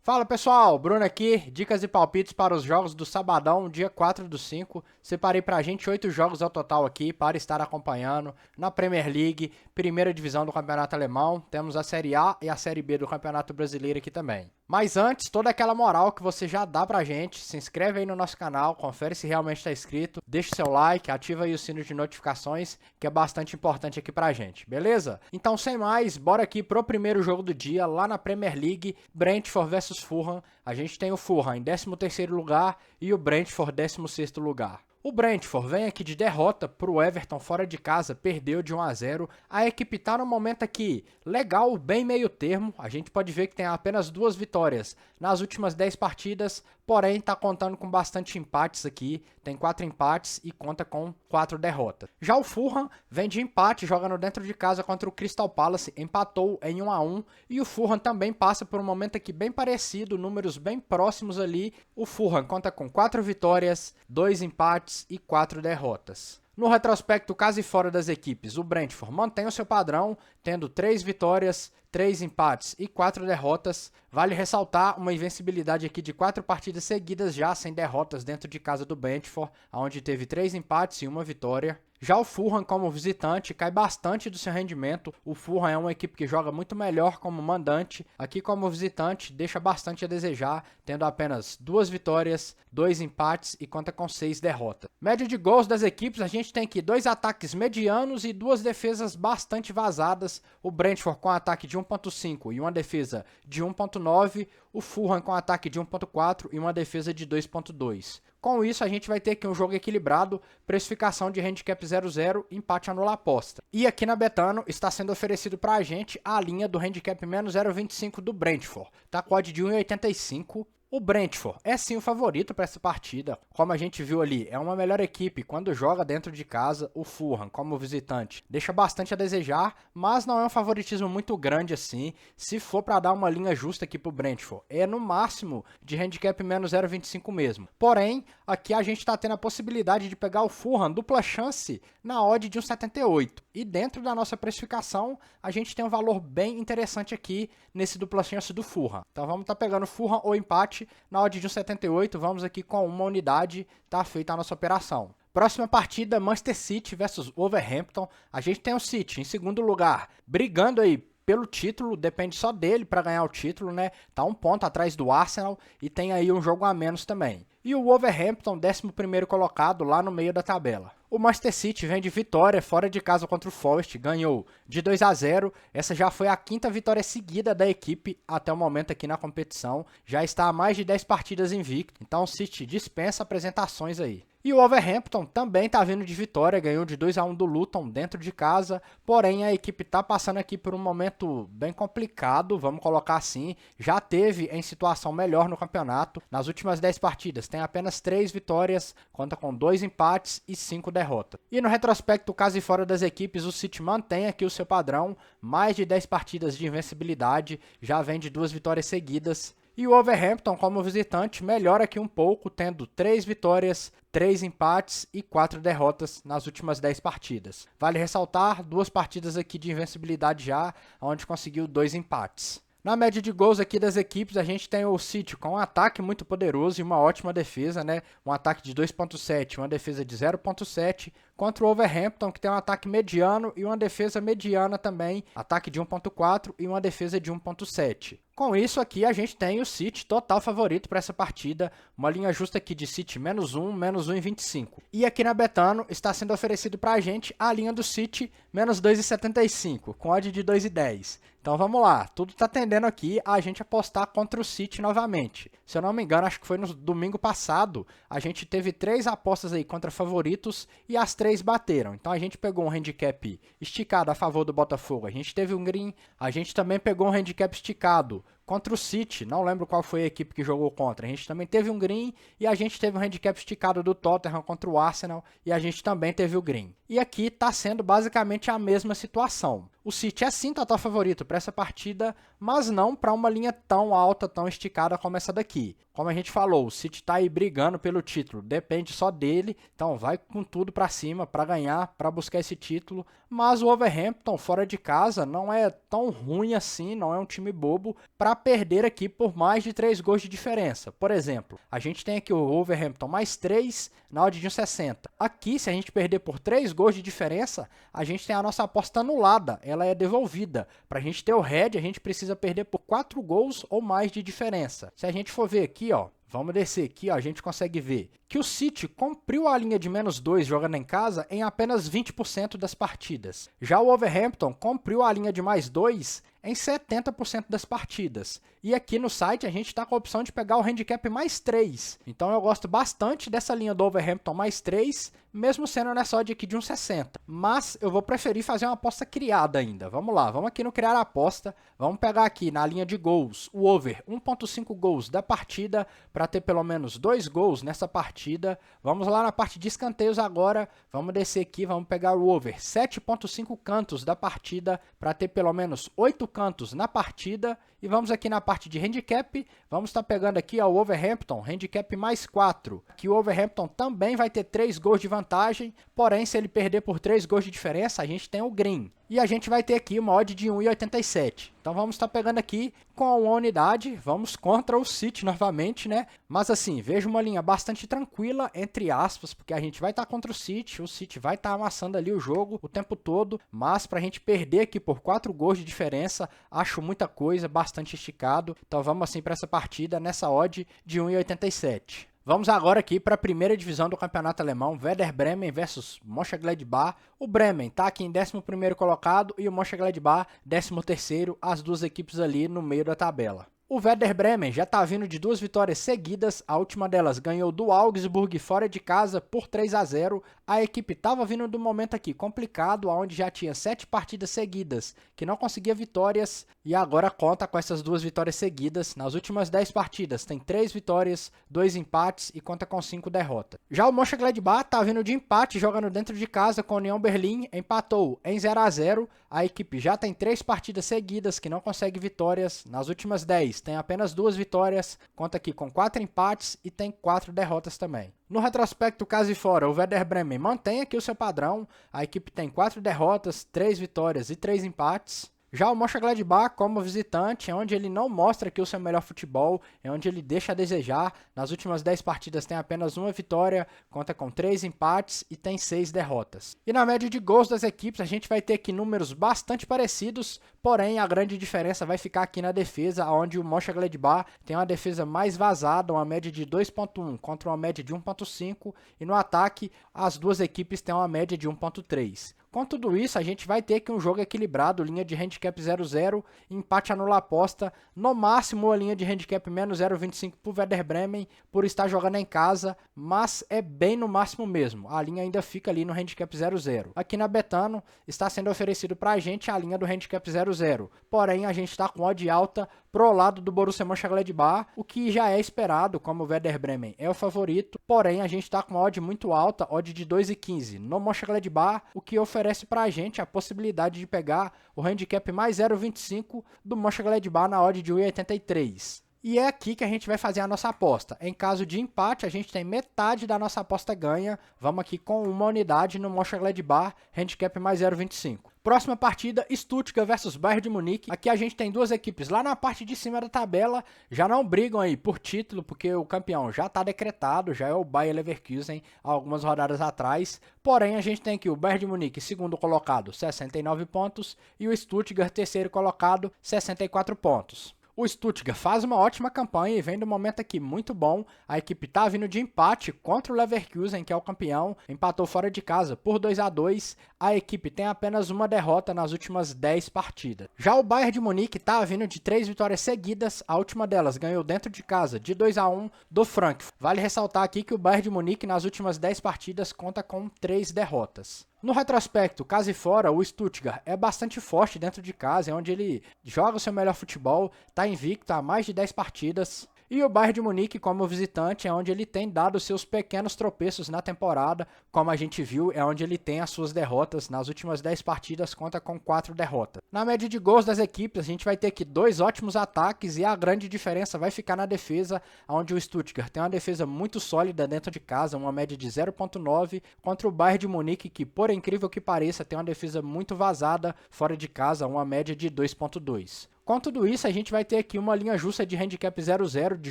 Fala pessoal, Bruno aqui, dicas e palpites para os jogos do sabadão, dia 4/5. Separei pra gente 8 jogos ao total aqui para estar acompanhando na Premier League, primeira divisão do Campeonato Alemão. Temos a Série A e a Série B do Campeonato Brasileiro aqui também. Mas antes, toda aquela moral que você já dá pra gente, se inscreve aí no nosso canal, confere se realmente está inscrito, deixa o seu like, ativa aí o sino de notificações, que é bastante importante aqui pra gente, beleza? Então, sem mais, bora aqui pro primeiro jogo do dia, lá na Premier League, Brentford versus Fulham. A gente tem o Fulham em 13º lugar e o Brentford 16º lugar. O Brentford vem aqui de derrota para o Everton fora de casa, perdeu de 1-0. A equipe está no momento aqui legal, bem meio termo. A gente pode ver que tem apenas 2 vitórias nas últimas 10 partidas, porém está contando com bastante empates aqui. Tem 4 empates e conta com 4 derrotas. Já o Fulham vem de empate, jogando dentro de casa contra o Crystal Palace, empatou em 1-1. E o Fulham também passa por um momento aqui bem parecido, números bem próximos ali. O Fulham conta com 4 vitórias, 2 empates e 4 derrotas. No retrospecto, caso e fora das equipes, o Brentford mantém o seu padrão, tendo 3 vitórias, 3 empates e 4 derrotas. Vale ressaltar uma invencibilidade aqui de 4 partidas seguidas já sem derrotas dentro de casa do Brentford, onde teve 3 empates e 1 vitória. Já o Fulham, como visitante, cai bastante do seu rendimento. O Fulham é uma equipe que joga muito melhor como mandante. Aqui, como visitante, deixa bastante a desejar, tendo apenas 2 vitórias, 2 empates e conta com 6 derrotas. Média de gols das equipes, a gente tem aqui 2 ataques medianos e 2 defesas bastante vazadas. O Brentford com ataque de 1.5 e uma defesa de 1.9. O Fulham com ataque de 1.4 e uma defesa de 2.2. Com isso, a gente vai ter aqui um jogo equilibrado, precificação de handicap 0,0, empate anula aposta. E aqui na Betano está sendo oferecido para a gente a linha do handicap menos 0,25 do Brentford. Tá com odd de 1,85. O Brentford é sim o favorito para essa partida, como a gente viu ali, é uma melhor equipe quando joga dentro de casa. O Fulham, como visitante, deixa bastante a desejar, mas não é um favoritismo muito grande assim. Se for para dar uma linha justa aqui para o Brentford, é no máximo de handicap menos 0,25 mesmo. Porém, aqui a gente está tendo a possibilidade de pegar o Fulham dupla chance na odd de 1,78. E dentro da nossa precificação, a gente tem um valor bem interessante aqui nesse dupla chance do Fulham. Então vamos estar pegando o Fulham ou empate na odd de 1,78, vamos aqui com uma unidade, tá feita a nossa operação. Próxima partida, Manchester City versus Wolverhampton. A gente tem o City em segundo lugar, brigando aí pelo título, depende só dele para ganhar o título, né? Tá 1 ponto atrás do Arsenal e tem aí um jogo a menos também. E o Wolverhampton, 11º colocado lá no meio da tabela. O Manchester City vem de vitória fora de casa contra o Forest, ganhou de 2-0. Essa já foi a 5ª vitória seguida da equipe até o momento aqui na competição. Já está a mais de 10 partidas invicto, então o City dispensa apresentações aí. E o Wolverhampton também está vindo de vitória, ganhou de 2-1 do Luton dentro de casa, porém a equipe está passando aqui por um momento bem complicado, vamos colocar assim. Já teve em situação melhor no campeonato, nas últimas 10 partidas tem apenas 3 vitórias, conta com 2 empates e 5 derrotas. E no retrospecto, caso e fora das equipes, o City mantém aqui o seu padrão, mais de 10 partidas de invencibilidade, já vem de 2 vitórias seguidas. E o Wolverhampton, como visitante, melhora aqui um pouco, tendo 3 vitórias, 3 empates e 4 derrotas nas últimas 10 partidas. Vale ressaltar 2 partidas aqui de invencibilidade já, onde conseguiu 2 empates. Na média de gols aqui das equipes, a gente tem o City com um ataque muito poderoso e uma ótima defesa, né? Um ataque de 2.7, uma defesa de 0.7, contra o Wolverhampton, que tem um ataque mediano e uma defesa mediana também, ataque de 1.4 e uma defesa de 1.7. Com isso aqui a gente tem o City total favorito para essa partida, uma linha justa aqui de City menos 1,25. E aqui na Betano está sendo oferecido para a gente a linha do City menos 2,75, com odd de 2,10. Então vamos lá, tudo está tendendo aqui a gente apostar contra o City novamente. Se eu não me engano, acho que foi no domingo passado, a gente teve 3 apostas aí contra favoritos e as 3 bateram. Então a gente pegou um handicap esticado a favor do Botafogo, a gente teve um green, a gente também pegou um handicap esticado contra o City, não lembro qual foi a equipe que jogou contra. A gente também teve um green e a gente teve um handicap esticado do Tottenham contra o Arsenal e a gente também teve o green. E aqui está sendo basicamente a mesma situação. O City é sim total favorito para essa partida, mas não para uma linha tão alta, tão esticada como essa daqui. Como a gente falou, o City está aí brigando pelo título, depende só dele, então vai com tudo para cima para ganhar, para buscar esse título. Mas o Wolverhampton fora de casa não é tão ruim assim, não é um time bobo para para perder aqui por mais de 3 gols de diferença. Por exemplo, a gente tem aqui o Wolverhampton mais 3 na odd de 1,60. Aqui, se a gente perder por 3 gols de diferença, a gente tem a nossa aposta anulada, ela é devolvida. Para a gente ter o head, a gente precisa perder por 4 gols ou mais de diferença. Se a gente for ver aqui, ó, vamos descer aqui, ó, a gente consegue ver que o City cumpriu a linha de -2 jogando em casa em apenas 20% das partidas. Já o Wolverhampton cumpriu a linha de +2 em 70% das partidas. E aqui no site a gente está com a opção de pegar o handicap +3. Então eu gosto bastante dessa linha do Wolverhampton +3, mesmo sendo nessa odd aqui de 1,60. Mas eu vou preferir fazer uma aposta criada ainda. Vamos lá, vamos aqui no criar a aposta. Vamos pegar aqui na linha de gols, o over 1,5 gols da partida, para ter pelo menos 2 gols nessa partida. Vamos lá na parte de escanteios agora. Vamos descer aqui, vamos pegar o over 7,5 cantos da partida, para ter pelo menos 8 cantos na partida. E vamos aqui na parte de handicap, vamos estar pegando aqui ó, o Wolverhampton, handicap +4. Aqui o Wolverhampton também vai ter 3 gols de vantagem, porém se ele perder por 3 gols de diferença, a gente tem o green. E a gente vai ter aqui uma odd de 1,87. Então vamos estar pegando aqui com a unidade, vamos contra o City novamente, né? Mas assim, vejo uma linha bastante tranquila, entre aspas, porque a gente vai estar contra o City vai estar amassando ali o jogo o tempo todo, mas pra gente perder aqui por 4 gols de diferença, acho muita coisa, bastante esticado. Então vamos assim para essa partida nessa odd de 1,87. Vamos agora aqui para a primeira divisão do campeonato alemão, Werder Bremen versus Mönchengladbach. O Bremen está aqui em 11º colocado e o Mönchengladbach 13º, as duas equipes ali no meio da tabela. O Werder Bremen já está vindo de 2 vitórias seguidas, a última delas ganhou do Augsburg fora de casa por 3-0. A equipe estava vindo de um momento aqui complicado, onde já tinha 7 partidas seguidas que não conseguia vitórias e agora conta com essas 2 vitórias seguidas. Nas últimas 10 partidas tem 3 vitórias, 2 empates e conta com 5 derrotas. Já o Mönchengladbach está vindo de empate jogando dentro de casa com o Union Berlin, empatou em 0-0. A equipe já tem 3 partidas seguidas que não consegue vitórias. Nas últimas 10 tem apenas 2 vitórias, conta aqui com 4 empates e tem 4 derrotas também. No retrospecto, caso e fora, o Werder Bremen mantém aqui o seu padrão. A equipe tem 4 derrotas, 3 vitórias e 3 empates. Já o Mönchengladbach, como visitante, é onde ele não mostra aqui o seu melhor futebol, é onde ele deixa a desejar. Nas últimas 10 partidas tem apenas 1 vitória, conta com 3 empates e tem 6 derrotas. E na média de gols das equipes, a gente vai ter aqui números bastante parecidos, porém a grande diferença vai ficar aqui na defesa, onde o Mönchengladbach tem uma defesa mais vazada, uma média de 2,1 contra uma média de 1,5, e no ataque as duas equipes têm uma média de 1,3. Com tudo isso, a gente vai ter aqui um jogo equilibrado, linha de handicap 0-0, empate anula aposta, no máximo a linha de handicap menos 0,25 para o Werder Bremen, por estar jogando em casa, mas é bem no máximo mesmo, a linha ainda fica ali no handicap 0-0. Aqui na Betano está sendo oferecido para a gente a linha do handicap 0-0, porém a gente está com odd alta pro lado do Borussia Mönchengladbach, o que já é esperado, como o Werder Bremen é o favorito, porém a gente está com odd muito alta, odd de 2,15 no Mönchengladbach, o que oferece para a gente a possibilidade de pegar o handicap mais 0,25 do Mönchengladbach na odd de 1,83. E é aqui que a gente vai fazer a nossa aposta. Em caso de empate, a gente tem metade da nossa aposta ganha. Vamos aqui com uma unidade no Mönchengladbach, handicap mais 0,25. Próxima partida, Stuttgart versus Bayern de Munique. Aqui a gente tem duas equipes lá na parte de cima da tabela. Já não brigam aí por título, porque o campeão já está decretado, já é o Bayer Leverkusen, há algumas rodadas atrás. Porém, a gente tem aqui o Bayern de Munique, segundo colocado, 69 pontos. E o Stuttgart, terceiro colocado, 64 pontos. O Stuttgart faz uma ótima campanha e vem do momento aqui muito bom. A equipe está vindo de empate contra o Leverkusen, que é o campeão. Empatou fora de casa por 2-2. A equipe tem apenas uma derrota nas últimas 10 partidas. Já o Bayern de Munique está vindo de 3 vitórias seguidas. A última delas ganhou dentro de casa de 2-1 do Frankfurt. Vale ressaltar aqui que o Bayern de Munique nas últimas 10 partidas conta com 3 derrotas. No retrospecto, casa e fora, o Stuttgart é bastante forte dentro de casa, é onde ele joga o seu melhor futebol, está invicto há mais de 10 partidas. E o Bayern de Munique, como visitante, é onde ele tem dado seus pequenos tropeços na temporada. Como a gente viu, é onde ele tem as suas derrotas. Nas últimas 10 partidas, conta com 4 derrotas. Na média de gols das equipes, a gente vai ter aqui 2 ótimos ataques e a grande diferença vai ficar na defesa, onde o Stuttgart tem uma defesa muito sólida dentro de casa, uma média de 0,9, contra o Bayern de Munique, que, por incrível que pareça, tem uma defesa muito vazada fora de casa, uma média de 2,2. Com tudo isso, a gente vai ter aqui uma linha justa de handicap 0,0 de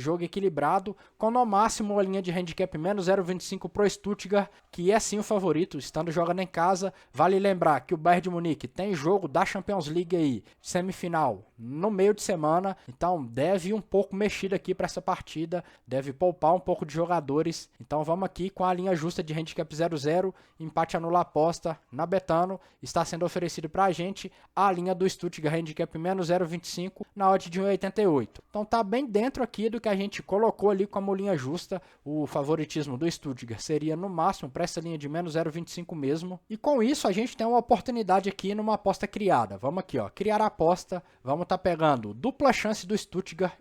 jogo equilibrado, com no máximo uma linha de handicap menos 0,25 pro Stuttgart, que é sim o favorito, estando jogando em casa. Vale lembrar que o Bayern de Munique tem jogo da Champions League aí, semifinal, no meio de semana, então deve ir um pouco mexido aqui para essa partida, deve poupar um pouco de jogadores. Então vamos aqui com a linha justa de handicap 0,0, empate anula aposta na Betano, está sendo oferecido para a gente a linha do Stuttgart handicap menos 0,25 na odd de 1,88. Então tá bem dentro aqui do que a gente colocou ali como linha justa. O favoritismo do Stuttgart seria no máximo para essa linha de menos 0,25 mesmo. E com isso a gente tem uma oportunidade aqui numa aposta criada. Vamos aqui, ó, criar a aposta. Vamos estar pegando dupla chance do Stuttgart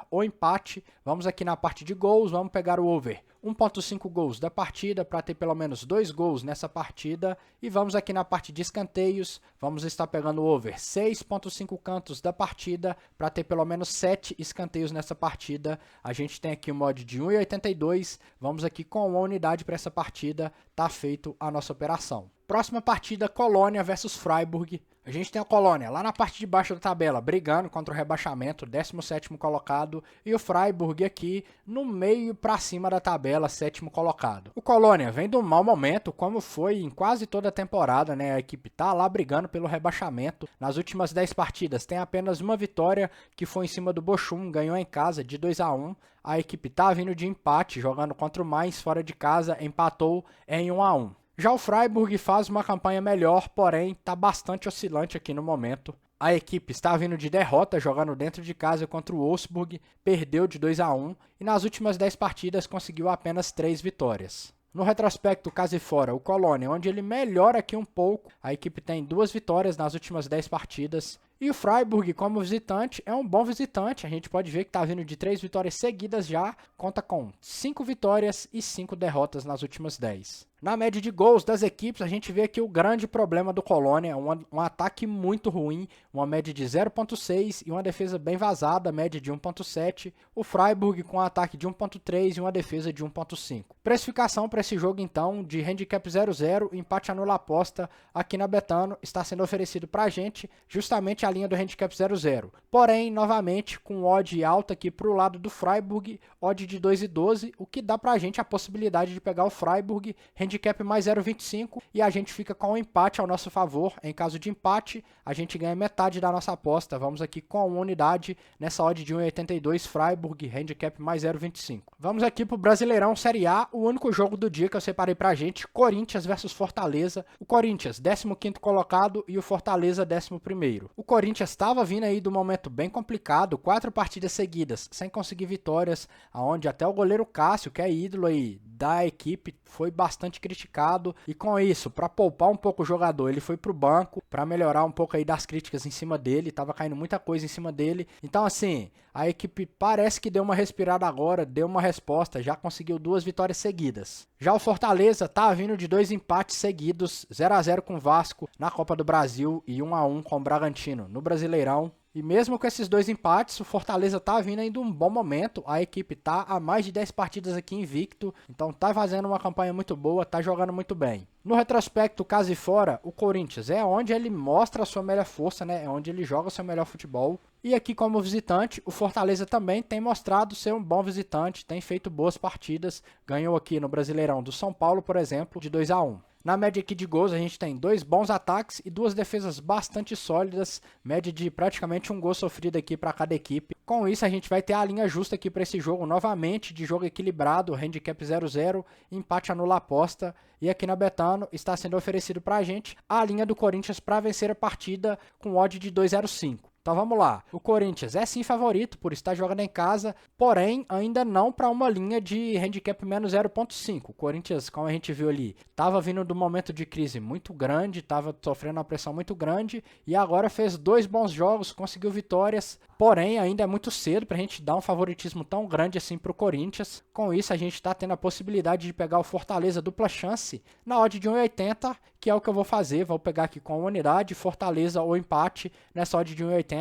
ou empate. Vamos aqui na parte de gols, vamos pegar o over 1.5 gols da partida para ter pelo menos 2 gols nessa partida. E vamos aqui na parte de escanteios, vamos estar pegando o over 6.5 cantos da partida para ter pelo menos 7 escanteios nessa partida. A gente tem aqui o mod de 1,82, vamos aqui com uma unidade para essa partida, tá feito a nossa operação. Próxima partida, Colônia versus Freiburg. A gente tem a Colônia lá na parte de baixo da tabela, brigando contra o rebaixamento, 17º colocado, e o Freiburg aqui no meio para cima da tabela, 7º colocado. O Colônia vem de um mau momento, como foi em quase toda a temporada, né? A equipe tá lá brigando pelo rebaixamento. Nas últimas 10 partidas tem apenas uma vitória, que foi em cima do Bochum, ganhou em casa de 2-1. A equipe tá vindo de empate, jogando contra o Mainz fora de casa, empatou em 1-1. Já o Freiburg faz uma campanha melhor, porém está bastante oscilante aqui no momento. A equipe está vindo de derrota, jogando dentro de casa contra o Wolfsburg, perdeu de 2-1 e nas últimas 10 partidas conseguiu apenas 3 vitórias. No retrospecto, casa e fora, o Colônia, onde ele melhora aqui um pouco, a equipe tem 2 vitórias nas últimas 10 partidas. E o Freiburg, como visitante, é um bom visitante. A gente pode ver que está vindo de 3 vitórias seguidas já. Conta com 5 vitórias e 5 derrotas nas últimas 10. Na média de gols das equipes, a gente vê aqui o grande problema do Colônia. Um ataque muito ruim, uma média de 0.6 e uma defesa bem vazada, média de 1.7. O Freiburg com um ataque de 1.3 e uma defesa de 1.5. Precificação para esse jogo, então, de handicap 0,0, empate anula aposta aqui na Betano, está sendo oferecido para a gente justamente a linha do handicap 0,0. Porém, novamente, com odd alta aqui para o lado do Freiburg, odd de 2,12, o que dá para a gente a possibilidade de pegar o Freiburg, handicap mais 0,25, e a gente fica com um empate ao nosso favor. Em caso de empate, a gente ganha metade da nossa aposta. Vamos aqui com uma unidade nessa odd de 1,82, Freiburg, handicap mais 0,25. Vamos aqui para o Brasileirão Série A, o único jogo do dia que eu separei para a gente, Corinthians versus Fortaleza. O Corinthians, 15º colocado, e o Fortaleza, 11º. O Corinthians estava vindo aí do momento bem complicado, 4 partidas seguidas sem conseguir vitórias, aonde até o goleiro Cássio, que é ídolo aí da equipe, foi bastante criticado, e com isso, para poupar um pouco o jogador, ele foi pro banco, para melhorar um pouco aí das críticas em cima dele, tava caindo muita coisa em cima dele. Então assim, a equipe parece que deu uma respirada agora, deu uma resposta, já conseguiu 2 vitórias seguidas. Já o Fortaleza tá vindo de 2 empates seguidos, 0-0 com o Vasco na Copa do Brasil e 1-1 com o Bragantino no Brasileirão. E mesmo com esses 2 empates, o Fortaleza tá vindo ainda um bom momento. A equipe tá há mais de 10 partidas aqui invicto, então tá fazendo uma campanha muito boa, tá jogando muito bem. No retrospecto, casa e fora, o Corinthians é onde ele mostra a sua melhor força, né? É onde ele joga o seu melhor futebol. E aqui como visitante, o Fortaleza também tem mostrado ser um bom visitante, tem feito boas partidas. Ganhou aqui no Brasileirão do São Paulo, por exemplo, de 2-1. Na média aqui de gols, a gente tem 2 bons ataques e 2 defesas bastante sólidas, média de praticamente 1 gol sofrido aqui para cada equipe. Com isso, a gente vai ter a linha justa aqui para esse jogo, novamente, de jogo equilibrado, handicap 0-0, empate anula aposta. E aqui na Betano está sendo oferecido para a gente a linha do Corinthians para vencer a partida com odd de 2,05. Então vamos lá, o Corinthians é sim favorito por estar jogando em casa, porém ainda não para uma linha de handicap menos 0.5. O Corinthians, como a gente viu ali, estava vindo de um momento de crise muito grande, estava sofrendo uma pressão muito grande e agora fez 2 bons jogos, conseguiu vitórias, porém ainda é muito cedo para a gente dar um favoritismo tão grande assim para o Corinthians. Com isso a gente está tendo a possibilidade de pegar o Fortaleza dupla chance na odd de 1,80, que é o que eu vou fazer. Vou pegar aqui com a unidade, Fortaleza ou empate nessa odd de 1,80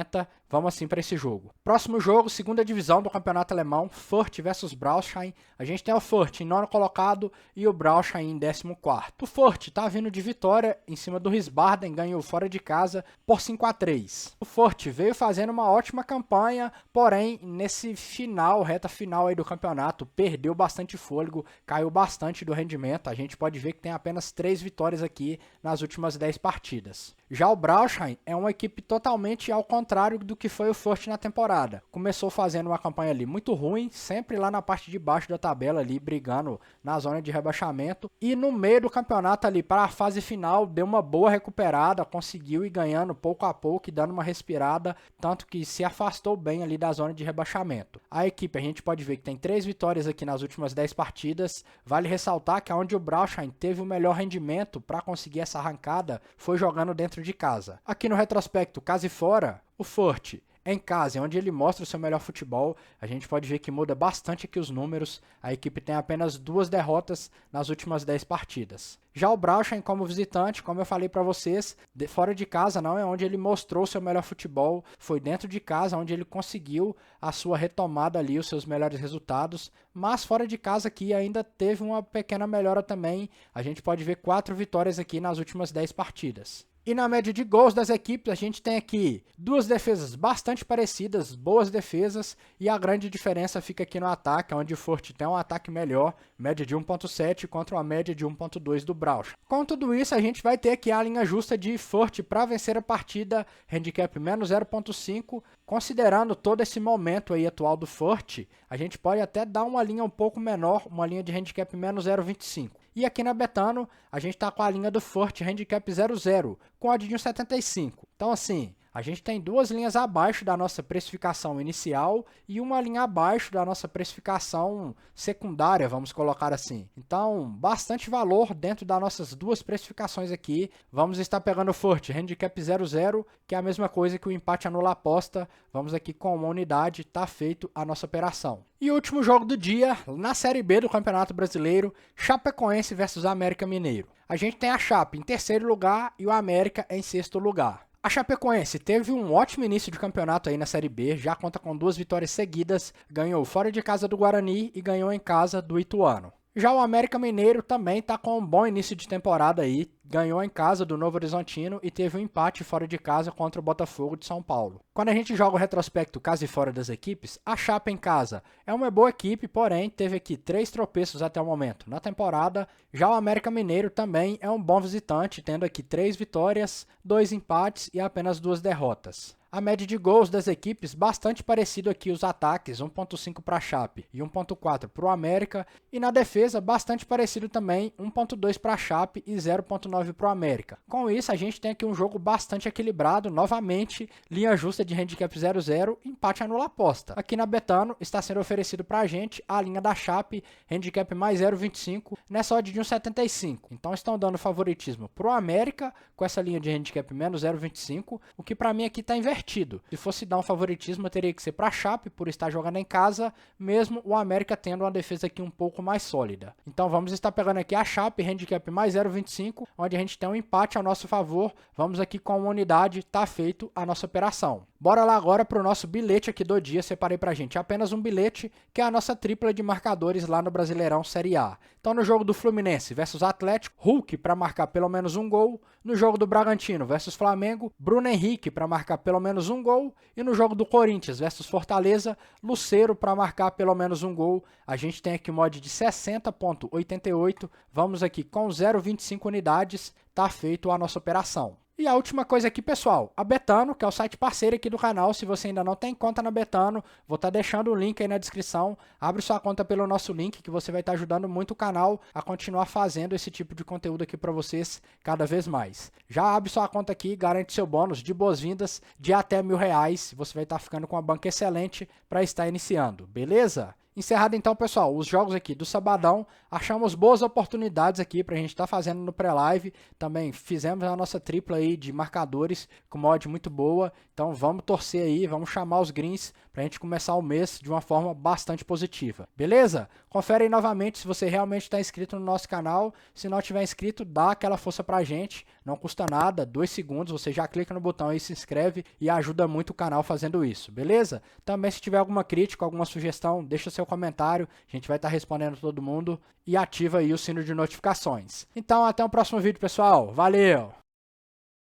vamos assim para esse jogo. Próximo jogo, segunda divisão do campeonato alemão, Fürth versus Braunschweig. A gente tem o Fürth em nono colocado e o Braunschweig em 14º. O Fürth tá vindo de vitória em cima do Wiesbaden, ganhou fora de casa por 5-3. O Fürth veio fazendo uma ótima campanha, porém nesse final, reta final aí do campeonato, perdeu bastante fôlego, caiu bastante do rendimento. A gente pode ver que tem apenas 3 vitórias aqui nas últimas 10 partidas. Já o Braunschweig é uma equipe totalmente ao contrário do que foi o Fürth na temporada. Começou fazendo uma campanha ali muito ruim, sempre lá na parte de baixo da tabela ali, brigando na zona de rebaixamento. E no meio do campeonato ali, para a fase final, deu uma boa recuperada, conseguiu ir ganhando pouco a pouco e dando uma respirada, tanto que se afastou bem ali da zona de rebaixamento. A equipe, a gente pode ver que tem 3 vitórias aqui nas últimas 10 partidas. Vale ressaltar que onde o Braunschweig teve o melhor rendimento para conseguir essa arrancada foi jogando dentro de casa. Aqui no retrospecto, casa e fora, o Fürth em casa, onde ele mostra o seu melhor futebol. A gente pode ver que muda bastante aqui os números. A equipe tem apenas 2 derrotas nas últimas 10 partidas. Já o Braunschweig como visitante, como eu falei para vocês, fora de casa não é onde ele mostrou o seu melhor futebol, foi dentro de casa onde ele conseguiu a sua retomada ali, os seus melhores resultados, mas fora de casa aqui ainda teve uma pequena melhora também. A gente pode ver 4 vitórias aqui nas últimas 10 partidas. E na média de gols das equipes, a gente tem aqui 2 defesas bastante parecidas, boas defesas, e a grande diferença fica aqui no ataque, onde o Fürth tem um ataque melhor, média de 1.7 contra uma média de 1.2 do Braunschweig. Com tudo isso, a gente vai ter aqui a linha justa de Fürth para vencer a partida, handicap menos 0.5, considerando todo esse momento aí atual do Fürth, a gente pode até dar uma linha um pouco menor, uma linha de handicap menos 0.25. E aqui na Betano, a gente está com a linha do Fürth handicap 0.0, com oddinho 75. Então assim, a gente tem 2 linhas abaixo da nossa precificação inicial e uma linha abaixo da nossa precificação secundária, vamos colocar assim. Então, bastante valor dentro das nossas 2 precificações aqui. Vamos estar pegando o Fürth handicap 0.0, que é a mesma coisa que o empate anula a aposta. Vamos aqui com uma unidade, está feito a nossa operação. E o último jogo do dia, na Série B do Campeonato Brasileiro, Chapecoense versus América Mineiro. A gente tem a Chape em 3º lugar e o América em 6º lugar. A Chapecoense teve um ótimo início de campeonato aí na Série B, já conta com 2 vitórias seguidas, ganhou fora de casa do Guarani e ganhou em casa do Ituano. Já o América Mineiro também está com um bom início de temporada aí, ganhou em casa do Novo Horizontino e teve um empate fora de casa contra o Botafogo de São Paulo. Quando a gente joga o retrospecto casa e fora das equipes, a Chape em casa é uma boa equipe, porém teve aqui 3 tropeços até o momento na temporada. Já o América Mineiro também é um bom visitante, tendo aqui 3 vitórias, 2 empates e apenas 2 derrotas. A média de gols das equipes bastante parecido aqui os ataques, 1.5 para a Chape e 1.4 para o América, e na defesa bastante parecido também, 1.2 para a Chape e 0.9 para o América. Com isso a gente tem aqui um jogo bastante equilibrado, novamente linha justa de handicap 0.0, empate anula aposta. Aqui na Betano está sendo oferecido para a gente a linha da Chape, handicap mais 0.25, nessa odd de 1.75. Então estão dando favoritismo para o América com essa linha de handicap menos 0.25, o que para mim aqui está invertido. Se fosse dar um favoritismo, teria que ser para a Chape, por estar jogando em casa, mesmo o América tendo uma defesa aqui um pouco mais sólida. Então vamos estar pegando aqui a Chape, handicap mais 0.25, onde a gente tem um empate ao nosso favor. Vamos aqui com uma unidade, tá feito a nossa operação. Bora lá agora para o nosso bilhete aqui do dia. Separei pra gente apenas um bilhete, que é a nossa tripla de marcadores lá no Brasileirão Série A. Então no jogo do Fluminense versus Atlético, Hulk para marcar pelo menos um gol. No jogo do Bragantino versus Flamengo, Bruno Henrique para marcar pelo menos um gol. E no jogo do Corinthians versus Fortaleza, Lucero para marcar pelo menos um gol. A gente tem aqui um mod de 60.88. Vamos aqui com 0,25 unidades. Tá feito a nossa operação. E a última coisa aqui, pessoal, a Betano, que é o site parceiro aqui do canal. Se você ainda não tem conta na Betano, vou estar deixando o link aí na descrição. Abre sua conta pelo nosso link, que você vai estar ajudando muito o canal a continuar fazendo esse tipo de conteúdo aqui para vocês cada vez mais. Já abre sua conta aqui, garante seu bônus de boas-vindas de até R$1.000. Você vai estar ficando com uma banca excelente para estar iniciando, beleza? Encerrado então, pessoal, os jogos aqui do sabadão, achamos boas oportunidades aqui para a gente estar fazendo no pré-live. Também fizemos a nossa tripla aí de marcadores com mod muito boa. Então vamos torcer aí, vamos chamar os greens para a gente começar o mês de uma forma bastante positiva. Beleza? Confere aí novamente se você realmente está inscrito no nosso canal. Se não tiver inscrito, dá aquela força para a gente. Não custa nada, 2 segundos, você já clica no botão e se inscreve e ajuda muito o canal fazendo isso, beleza? Também se tiver alguma crítica, alguma sugestão, deixa seu comentário, a gente vai estar respondendo todo mundo e ativa aí o sino de notificações. Então até o próximo vídeo, pessoal. Valeu!